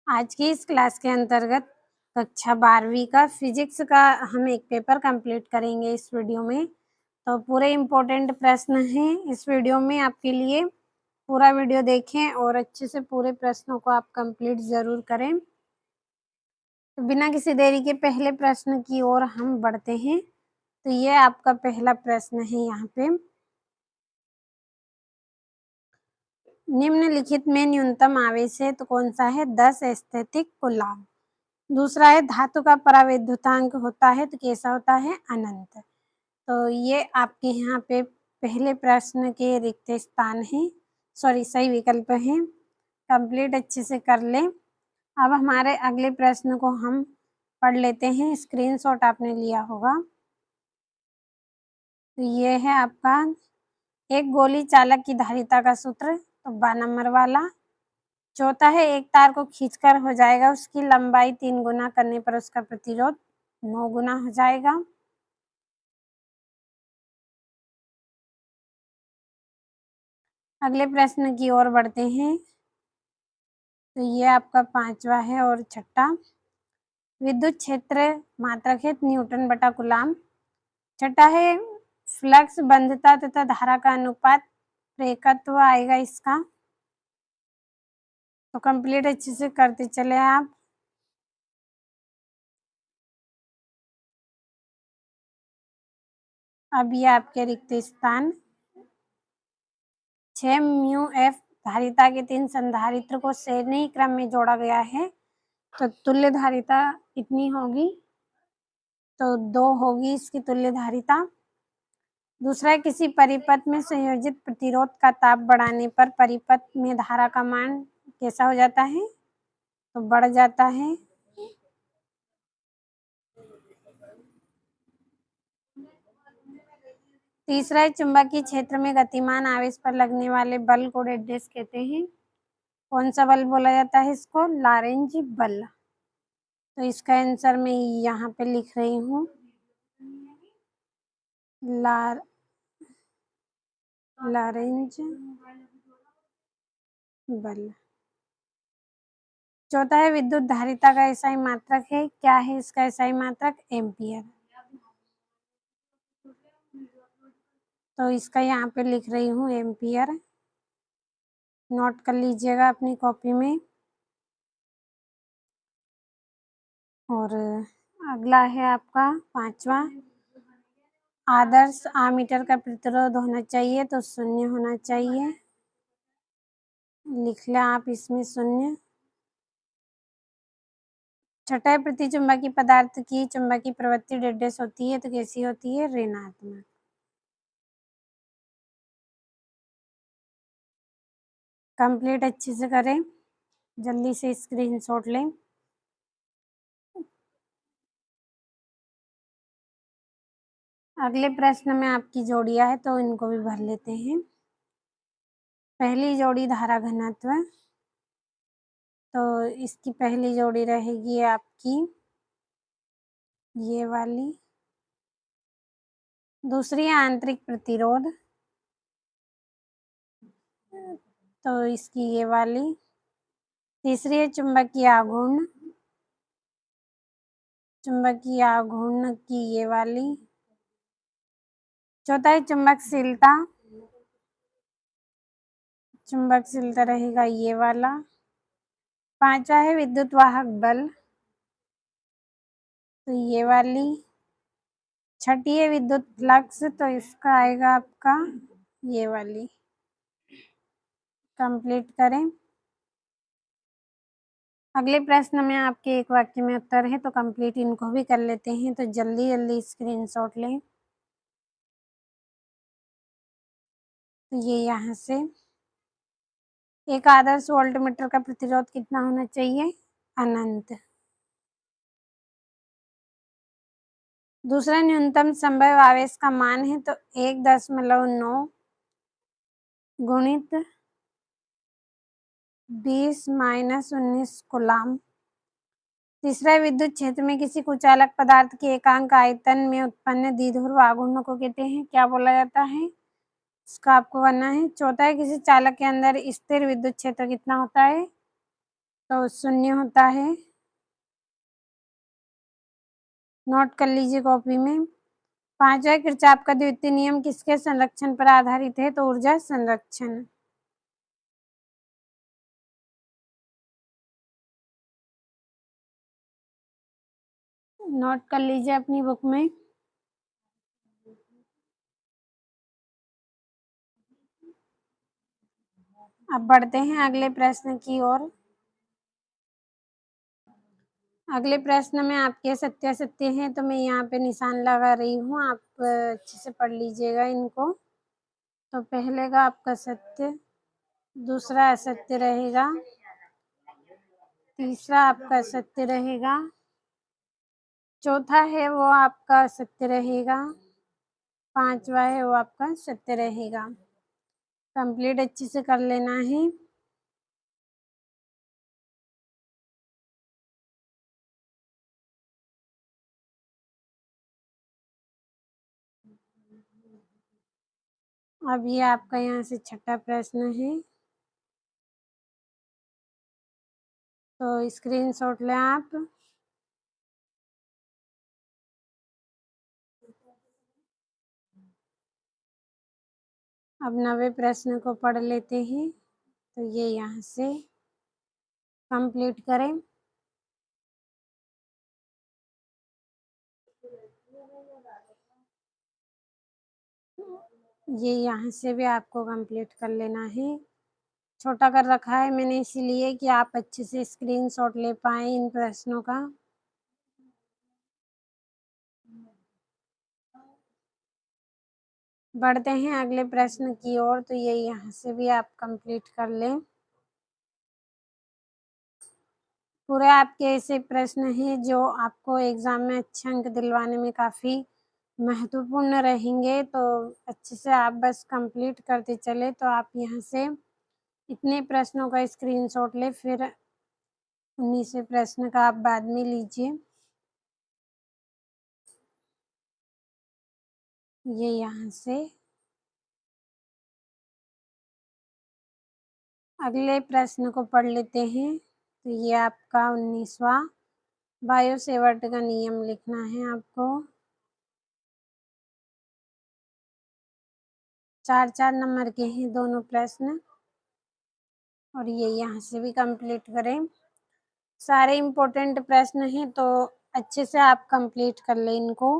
आज की इस क्लास के अंतर्गत कक्षा 12वीं का फिजिक्स का हम एक पेपर कंप्लीट करेंगे इस वीडियो में। तो पूरे इम्पोर्टेंट प्रश्न हैं इस वीडियो में आपके लिए। पूरा वीडियो देखें और अच्छे से पूरे प्रश्नों को आप कंप्लीट ज़रूर करें। तो बिना किसी देरी के पहले प्रश्न की ओर हम बढ़ते हैं। तो ये आपका पहला प्रश्न है यहाँ पे। निम्नलिखित में न्यूनतम आवेश है तो कौन सा है? 10 स्थैतिक कूलाम। दूसरा है धातु का परावैद्युतांक होता है तो कैसा होता है? अनंत। तो ये आपके यहाँ पे पहले प्रश्न के रिक्त स्थान हैं, सही विकल्प हैं। कंप्लीट अच्छे से कर लें। अब हमारे अगले प्रश्न को हम पढ़ लेते हैं। स्क्रीनशॉट आपने लिया होगा। तो ये है आपका एक गोली चालक की धारिता का सूत्र, तो 12 नंबर वाला। चौथा है एक तार को खींचकर हो जाएगा उसकी लंबाई 3 गुना करने पर उसका प्रतिरोध 9 गुना हो जाएगा। अगले प्रश्न की ओर बढ़ते हैं। तो ये आपका 5वां है और छठा। विद्युत क्षेत्र मात्रक है न्यूटन बटा कूलाम। छठा है फ्लक्स बंधता तथा धारा का अनुपात प्रेरकत्व आएगा इसका। तो कंप्लीट अच्छे से करते चले आप। अब ये आपके रिक्त स्थान 6 म्यू एफ धारिता के 3 संधारित्र को श्रेणी क्रम में जोड़ा गया है। तो तुल्य धारिता कितनी होगी? तो 2 होगी इसकी तुल्य धारिता। दूसरा, किसी परिपथ में संयोजित प्रतिरोध का ताप बढ़ाने पर परिपथ में धारा का मान कैसा हो जाता है? तो बढ़ जाता है। तीसरा, चुंबकीय क्षेत्र में गतिमान आवेश पर लगने वाले बल को डैश कहते हैं। कौन सा बल बोला जाता है इसको? लॉरेंज बल। तो इसका आंसर मैं यहाँ पे लिख रही हूँ, लॉरेंज बल। चौथा है विद्युत धारिता का एसआई मात्रक है। क्या है इसका एसआई मात्रक? एम्पियर। तो इसका यहाँ पे लिख रही हूँ एम्पियर। नोट कर लीजिएगा अपनी कॉपी में। और अगला है आपका 5वां। आदर्श आमीटर का प्रतिरोध होना चाहिए तो 0 होना चाहिए। लिख लें आप इसमें 0। छठा, प्रति चुंबकीय पदार्थ की चुंबकीय प्रवृत्ति डैश होती है तो कैसी होती है? ऋणात्मक। कंप्लीट अच्छे से करें, जल्दी से स्क्रीनशॉट लें। अगले प्रश्न में आपकी जोड़ियां है तो इनको भी भर लेते हैं। पहली जोड़ी धारा घनत्व, तो इसकी पहली जोड़ी रहेगी आपकी ये वाली। दूसरी आंतरिक प्रतिरोध, तो इसकी ये वाली। तीसरी है चुंबकीय आघूर्ण, चुंबकीय आघूर्ण की ये वाली। चौथा है चुंबकशीलता, चुंबकशीलता रहेगा ये वाला। पांचवा है विद्युत वाहक बल, तो ये वाली। छठी है विद्युत फ्लक्स, तो इसका आएगा आपका ये वाली। कंप्लीट करें। अगले प्रश्न में आपके एक वाक्य में उत्तर है तो कंप्लीट इनको भी कर लेते हैं। तो जल्दी जल्दी स्क्रीनशॉट लें। तो ये यहाँ से एक आदर्श वोल्टमीटर का प्रतिरोध कितना होना चाहिए? अनंत। दूसरा, न्यूनतम संभव आवेश का मान है तो 1.9 गुणित 20-19 कूलाम। तीसरा, विद्युत क्षेत्र में किसी कुचालक पदार्थ के एकांक आयतन में उत्पन्न द्विध्रुव आघूर्ण को कहते हैं, क्या बोला जाता है? इसका आपको करना है। चौथा है किसी चालक के अंदर स्थिर विद्युत क्षेत्र कितना होता है? तो शून्य होता है। नोट कर लीजिए कॉपी में। 5वां किरचॉफ का द्वितीय नियम किसके संरक्षण पर आधारित है? तो ऊर्जा संरक्षण। नोट कर लीजिए अपनी बुक में। अब बढ़ते हैं अगले प्रश्न की ओर। अगले प्रश्न में आपके सत्य असत्य हैं, तो मैं यहाँ पे निशान लगा रही हूँ, आप अच्छे से पढ़ लीजिएगा इनको। तो पहले का आपका सत्य, दूसरा असत्य रहेगा, तीसरा आपका सत्य रहेगा, चौथा है वो आपका सत्य रहेगा, 5वां है वो आपका सत्य रहेगा। कंप्लीट अच्छे से कर लेना है। अब ये आपका यहाँ से छठा प्रश्न है, तो स्क्रीनशॉट लें आप। अब 9वें प्रश्न को पढ़ लेते हैं, तो ये यहाँ से कंप्लीट करें। ये यहाँ से भी आपको कंप्लीट कर लेना है। छोटा कर रखा है मैंने इसीलिए कि आप अच्छे से स्क्रीनशॉट ले पाएँ इन प्रश्नों का। बढ़ते हैं अगले प्रश्न की ओर, तो ये यहाँ से भी आप कंप्लीट कर लें। पूरे आपके ऐसे प्रश्न हैं जो आपको एग्ज़ाम में अच्छे अंक दिलवाने में काफ़ी महत्वपूर्ण रहेंगे, तो अच्छे से आप बस कंप्लीट करते चले। तो आप यहाँ से इतने प्रश्नों का स्क्रीनशॉट लें, फिर 19वें प्रश्न का आप बाद में लीजिए। ये यहाँ से अगले प्रश्न को पढ़ लेते हैं, तो ये आपका 19वां बायो सेवर्ट का नियम लिखना है आपको। 4-4 नंबर के हैं दोनों प्रश्न, और ये यहाँ से भी कंप्लीट करें। सारे इम्पोर्टेंट प्रश्न हैं, तो अच्छे से आप कंप्लीट कर लें इनको।